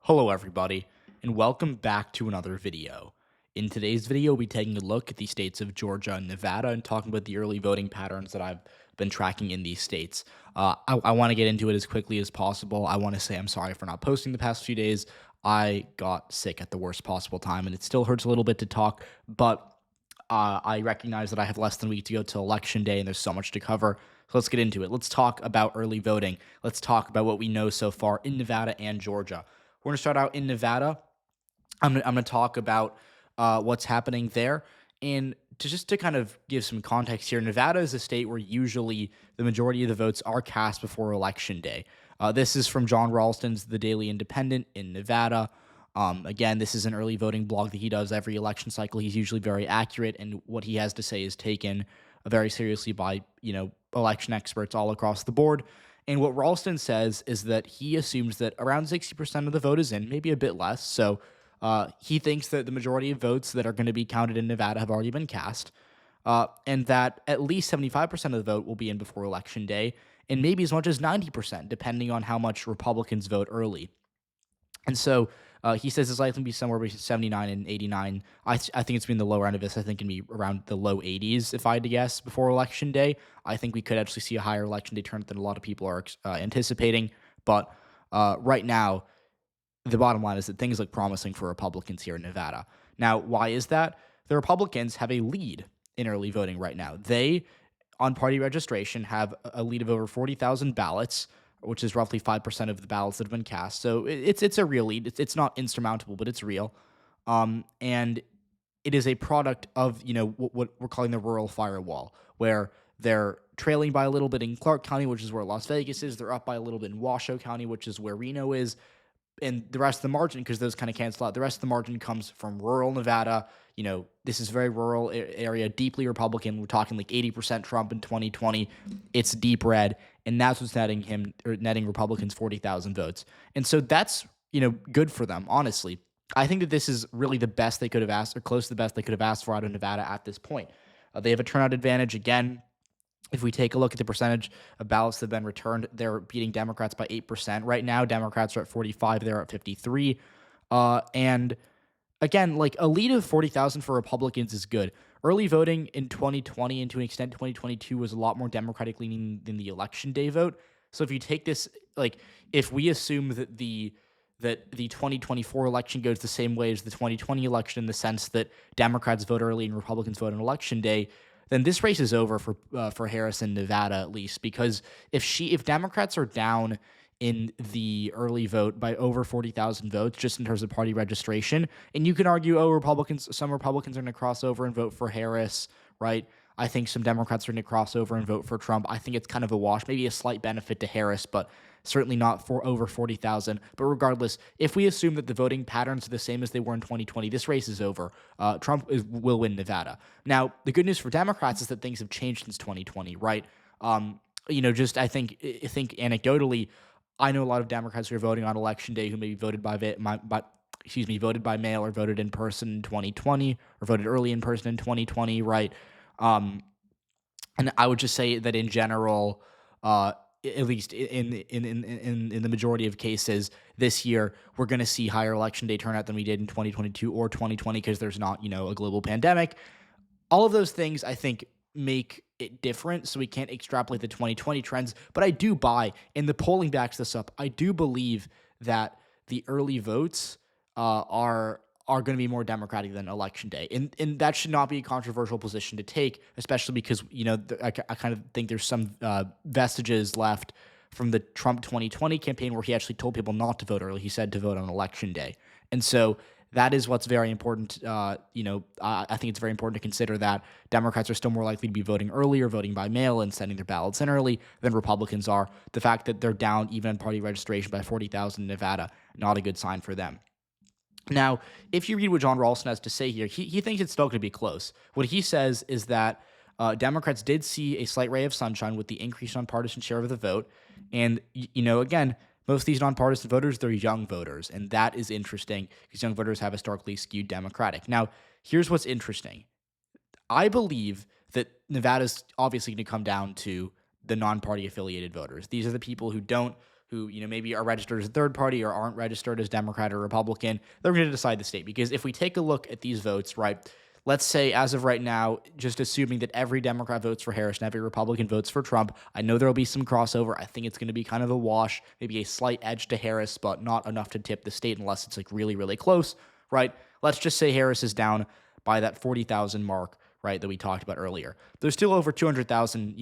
Hello everybody, and welcome back to another video. In today's video, we'll be taking a look at the states of Georgia and Nevada and talking about the early voting patterns that I've been tracking in these states. I want to get into it as quickly as possible. I want to say I'm sorry for not posting the past few days. I got sick at the worst possible time, and it still hurts a little bit to talk, but I recognize that I have less than a week to go till Election Day, and there's so much to cover. So let's get into it. Let's talk about early voting. Let's talk about what we know so far in Nevada and Georgia. We're going to start out in Nevada. I'm going to talk about what's happening there. And to kind of give some context here, Nevada is a state where usually the majority of the votes are cast before Election Day. This is from John Ralston's The Daily Independent in Nevada. Again, this is an early voting blog that he does every election cycle. He's usually very accurate, and what he has to say is taken very seriously by, election experts all across the board. And what Ralston says is that he assumes that around 60% of the vote is in, maybe a bit less. So he thinks that the majority of votes that are going to be counted in Nevada have already been cast, and that at least 75% of the vote will be in before Election Day, and maybe as much as 90%, depending on how much Republicans vote early. And so he says it's likely to be somewhere between 79 and 89. I think it's been the lower end of this. I think it can be around the low 80s, if I had to guess, before Election Day. I think we could actually see a higher Election Day turnout than a lot of people are anticipating. But right now, the bottom line is that things look promising for Republicans here in Nevada. Now, why is that? The Republicans have a lead in early voting right now. They, on party registration, have a lead of over 40,000 ballots, which is roughly 5% of the ballots that have been cast. So it's a real lead. It's not insurmountable, but it's real. And it is a product of, what we're calling the rural firewall, where they're trailing by a little bit in Clark County, which is where Las Vegas is. They're up by a little bit in Washoe County, which is where Reno is. And the rest of the margin, because those kind of cancel out, the rest of the margin comes from rural Nevada. This is a very rural area, deeply Republican. We're talking like 80% Trump in 2020. It's deep red, and that's what's netting Republicans 40,000 votes. And so that's, good for them, honestly. I think that this is really the best they could have asked, or close to the best they could have asked for out of Nevada at this point. They have a turnout advantage again. If we take a look at the percentage of ballots that have been returned, they're beating Democrats by 8% right now. Democrats are at 45, they're at 53. And again, like a lead of 40,000 for Republicans is good. Early voting in 2020 and to an extent 2022 was a lot more Democratic leaning than the Election Day vote. So if you take this, like if we assume that the 2024 election goes the same way as the 2020 election in the sense that Democrats vote early and Republicans vote on Election Day, then this race is over for Harris in Nevada, at least, because if Democrats are down in the early vote by over 40,000 votes, just in terms of party registration, and you can argue, some Republicans are going to cross over and vote for Harris, right? I think some Democrats are going to cross over and vote for Trump. I think it's kind of a wash, maybe a slight benefit to Harris, but certainly not for over 40,000. But regardless, if we assume that the voting patterns are the same as they were in 2020, this race is over. Trump will win Nevada. Now, the good news for Democrats is that things have changed since 2020, right? I think anecdotally, I know a lot of Democrats who are voting on Election Day who maybe voted voted by mail or voted in person in 2020 or voted early in person in 2020, right? And I would just say that in general, at least in the majority of cases this year, we're going to see higher Election Day turnout than we did in 2022 or 2020 because there's not, a global pandemic. All of those things, I think, make it different, so we can't extrapolate the 2020 trends. But I do buy, and the polling backs this up, I do believe that the early votes are going to be more Democratic than Election Day. And that should not be a controversial position to take, especially because, I kind of think there's some vestiges left from the Trump 2020 campaign where he actually told people not to vote early. He said to vote on Election Day. And so that is what's very important. I think it's very important to consider that Democrats are still more likely to be voting early or voting by mail and sending their ballots in early than Republicans are. The fact that they're down even in party registration by 40,000 in Nevada, not a good sign for them. Now, if you read what John Ralston has to say here, he thinks it's still going to be close. What he says is that Democrats did see a slight ray of sunshine with the increased nonpartisan share of the vote. And, again, most of these nonpartisan voters, they're young voters. And that is interesting because young voters have historically skewed Democratic. Now, here's what's interesting. I believe that Nevada's obviously going to come down to the non-party affiliated voters. These are the people who don't who, maybe are registered as a third party or aren't registered as Democrat or Republican. They're going to decide the state. Because if we take a look at these votes, right, let's say as of right now, just assuming that every Democrat votes for Harris and every Republican votes for Trump, I know there will be some crossover. I think it's going to be kind of a wash, maybe a slight edge to Harris, but not enough to tip the state unless it's like really, really close, right? Let's just say Harris is down by that 40,000 mark, right, that we talked about earlier. There's still over 200,000,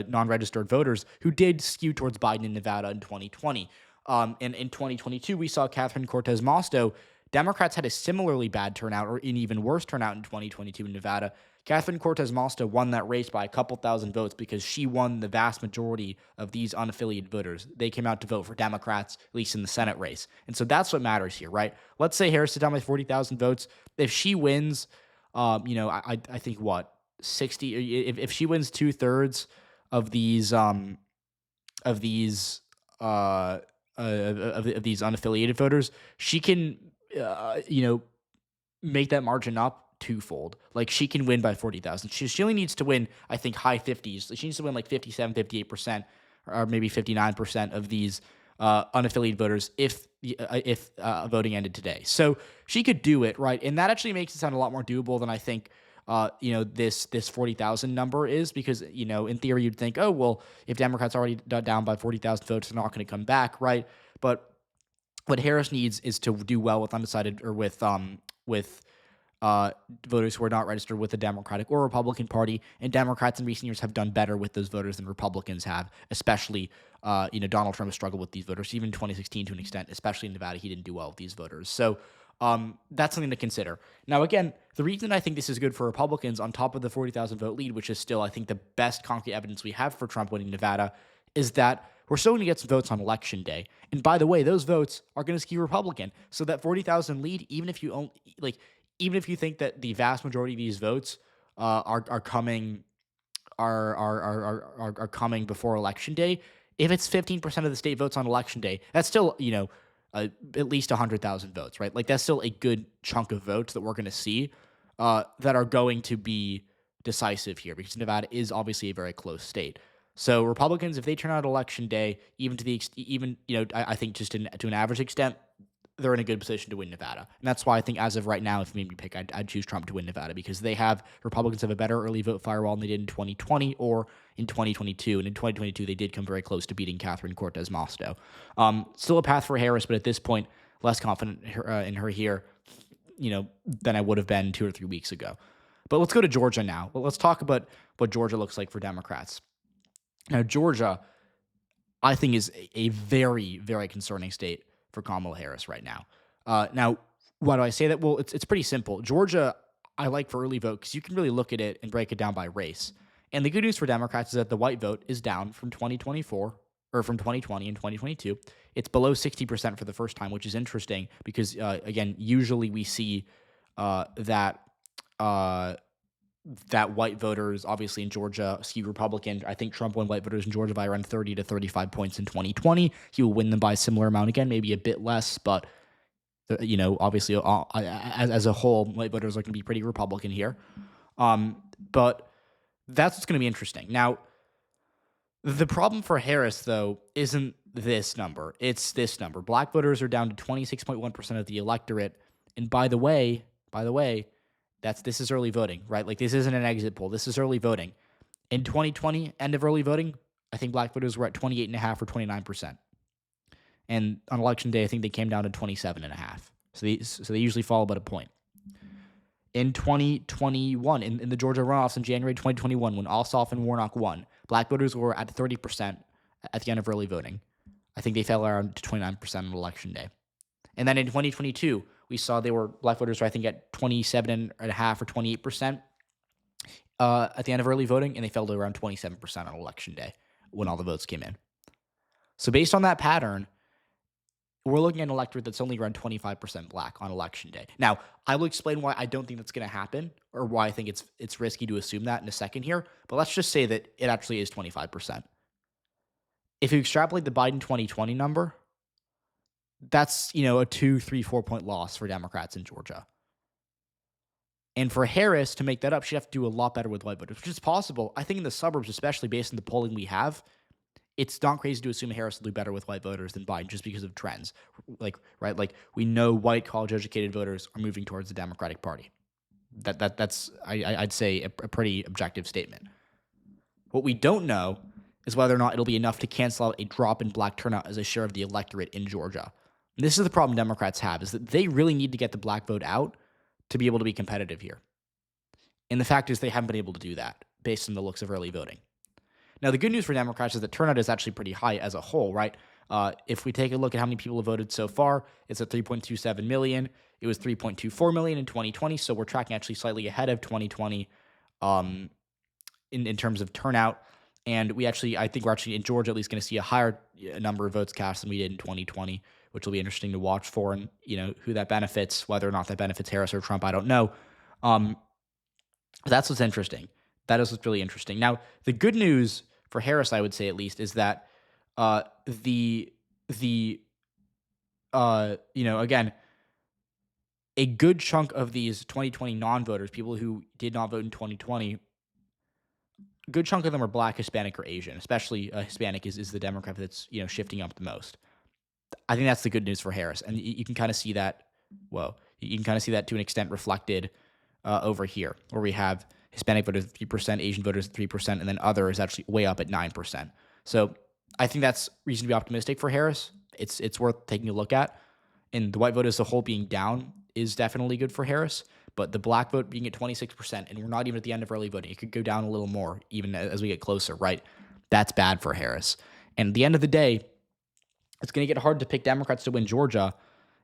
non-registered voters who did skew towards Biden in Nevada in 2020. And in 2022, we saw Catherine Cortez Masto. Democrats had a similarly bad turnout, or an even worse turnout in 2022 in Nevada. Catherine Cortez Masto won that race by a couple thousand votes because she won the vast majority of these unaffiliated voters. They came out to vote for Democrats, at least in the Senate race. And so that's what matters here, right? Let's say Harris is down by 40,000 votes. If she wins, I think 60. If she wins 2/3 of these of these unaffiliated voters, she can make that margin up twofold. Like, she can win by 40,000. She only needs to win, I think, high 50s. She needs to win like 57, 58%, or maybe 59% of these unaffiliated voters if voting ended today. So she could do it, right? And that actually makes it sound a lot more doable than I think this 40,000 number is, because, in theory you'd think, oh, well, if Democrats already down by 40,000 votes, they're not going to come back, right? But what Harris needs is to do well with undecided, or with voters who are not registered with the Democratic or Republican Party. And Democrats in recent years have done better with those voters than Republicans have, especially, Donald Trump has struggled with these voters, even in 2016 to an extent, especially in Nevada. He didn't do well with these voters. So that's something to consider. Now, again, the reason I think this is good for Republicans, on top of the 40,000 vote lead, which is still, I think, the best concrete evidence we have for Trump winning Nevada, is that we're still going to get some votes on Election Day. And by the way, those votes are going to skew Republican. So that 40,000 lead, even if you think that the vast majority of these votes are coming before Election Day, if it's 15% of the state votes on Election Day, that's still, at least 100,000 votes, right? Like, that's still a good chunk of votes that we're going to see that are going to be decisive here, because Nevada is obviously a very close state. So Republicans, if they turn out Election Day, I think just to an average extent, they're in a good position to win Nevada. And that's why I think, as of right now, if you made me pick, I'd choose Trump to win Nevada, because Republicans have a better early vote firewall than they did in 2020 or in 2022. And in 2022, they did come very close to beating Catherine Cortez Masto. Still a path for Harris, but at this point, less confident in her here, than I would have been 2 or 3 weeks ago. But let's go to Georgia now. Well, let's talk about what Georgia looks like for Democrats. Now, Georgia, I think, is a very, very concerning state for Kamala Harris right now. Now, why do I say that? Well, it's pretty simple. Georgia, I like for early vote because you can really look at it and break it down by race. And the good news for Democrats is that the white vote is down from 2024, or from 2020 and 2022. It's below 60% for the first time, which is interesting because, again, usually we see that white voters, obviously in Georgia, skew Republican. I think Trump won white voters in Georgia by around 30 to 35 points in 2020. He will win them by a similar amount again, maybe a bit less, but obviously as a whole, white voters are going to be pretty Republican here. But that's what's going to be interesting. Now, the problem for Harris, though, isn't this number. It's this number. Black voters are down to 26.1% of the electorate. And by the way, this is early voting, right? Like, this isn't an exit poll. This is early voting. In 2020, end of early voting, I think black voters were at 28.5% or 29%. And on Election Day, I think they came down to 27.5%. So they usually fall about a point. In 2021, in the Georgia runoffs in January 2021, when Ossoff and Warnock won, black voters were at 30% at the end of early voting. I think they fell around to 29% on Election Day. And then in 2022, we saw black voters were, I think, at 27.5% or 28% at the end of early voting, and they fell to around 27% on Election Day when all the votes came in. So based on that pattern, we're looking at an electorate that's only around 25% black on Election Day. Now, I will explain why I don't think that's going to happen, or why I think it's risky to assume that in a second here, but let's just say that it actually is 25%. If you extrapolate the Biden 2020 number, that's, a 2, 3, 4 point loss for Democrats in Georgia. And for Harris to make that up, she'd have to do a lot better with white voters, which is possible. I think in the suburbs, especially based on the polling we have, it's not crazy to assume Harris will do better with white voters than Biden just because of trends. Like, right? Like, we know white college-educated voters are moving towards the Democratic Party. That's I'd say a pretty objective statement. What we don't know is whether or not it'll be enough to cancel out a drop in black turnout as a share of the electorate in Georgia. And this is the problem Democrats have, is that they really need to get the black vote out to be able to be competitive here. And the fact is they haven't been able to do that based on the looks of early voting. Now, the good news for Democrats is that turnout is actually pretty high as a whole, right? If we take a look at how many people have voted so far, it's at 3.27 million. It was 3.24 million in 2020, so we're tracking actually slightly ahead of 2020 in terms of turnout. And I think we're actually in Georgia at least going to see a higher number of votes cast than we did in 2020, which will be interesting to watch for, and who that benefits, whether or not that benefits Harris or Trump, I don't know. That's what's interesting. That is what's really interesting. Now, the good news for Harris, I would say at least, is that again, a good chunk of these 2020 non-voters, people who did not vote in 2020, a good chunk of them are Black, Hispanic, or Asian. Especially Hispanic is the Demographic that's shifting up the most. I think that's the good news for Harris, and you can kind of see that. You can kind of see that to an extent reflected over here, where we have Hispanic voters at 3%, Asian voters at 3%, and then other is actually way up at 9%. So I think that's reason to be optimistic for Harris. It's worth taking a look at. And the white vote as a whole being down is definitely good for Harris, but the black vote being at 26%, and we're not even at the end of early voting. It could go down a little more even as we get closer, right? That's bad for Harris. And at the end of the day, it's going to get hard to pick Democrats to win Georgia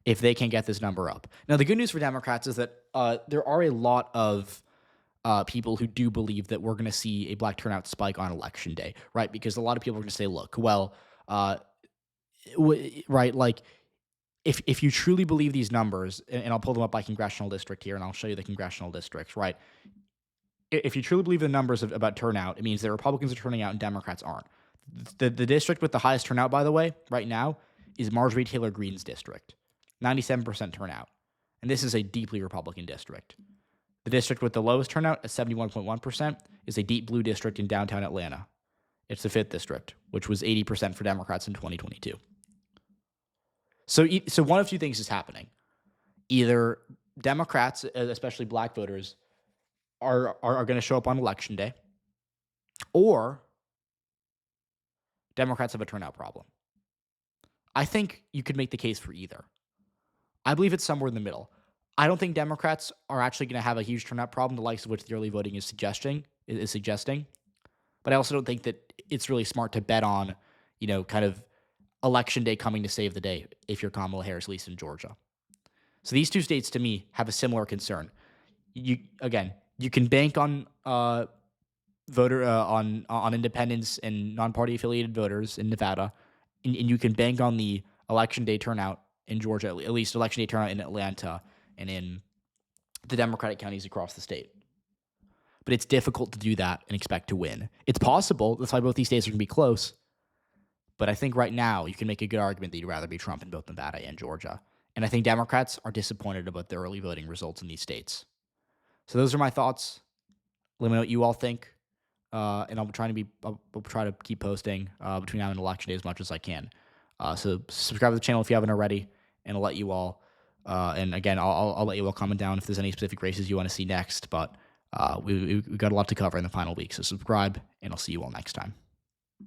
if they can't get this number up. Now, the good news for Democrats is that there are a lot of people who do believe that we're going to see a black turnout spike on election day, right? Because a lot of people are going to say, look, right, like if you truly believe these numbers, and I'll pull them up by congressional district here, and I'll show you the congressional districts, right? If you truly believe the numbers about turnout, it means that Republicans are turning out and Democrats aren't. The district with the highest turnout, by the way, right now, is Marjorie Taylor Greene's district, 97% turnout. And this is a deeply Republican district. The district with the lowest turnout at 71.1% is a deep blue district in downtown Atlanta. It's the 5th district, which was 80% for Democrats in 2022. So one of two things is happening. Either Democrats, especially black voters, are going to show up on election day, or Democrats have a turnout problem. I think you could make the case for either. I believe it's somewhere in the middle. I don't think Democrats are actually going to have a huge turnout problem, the likes of which the early voting is suggesting. But I also don't think that it's really smart to bet on, kind of election day coming to save the day if you're Kamala Harris, at least in Georgia. So these two states, to me, have a similar concern. You can bank on on independents and non-party affiliated voters in Nevada, and you can bank on the election day turnout in Georgia, at least election day turnout in Atlanta and in the Democratic counties across the state. But it's difficult to do that and expect to win. It's possible. That's why both these states are going to be close. But I think right now you can make a good argument that you'd rather be Trump in both Nevada and Georgia. And I think Democrats are disappointed about the early voting results in these states. So those are my thoughts. Let me know what you all think. And I'll try to keep posting between now and election day as much as I can. So subscribe to the channel if you haven't already, and I'll let you all. And again, I'll let you all comment down if there's any specific races you want to see next. But we've got a lot to cover in the final week. So subscribe, and I'll see you all next time.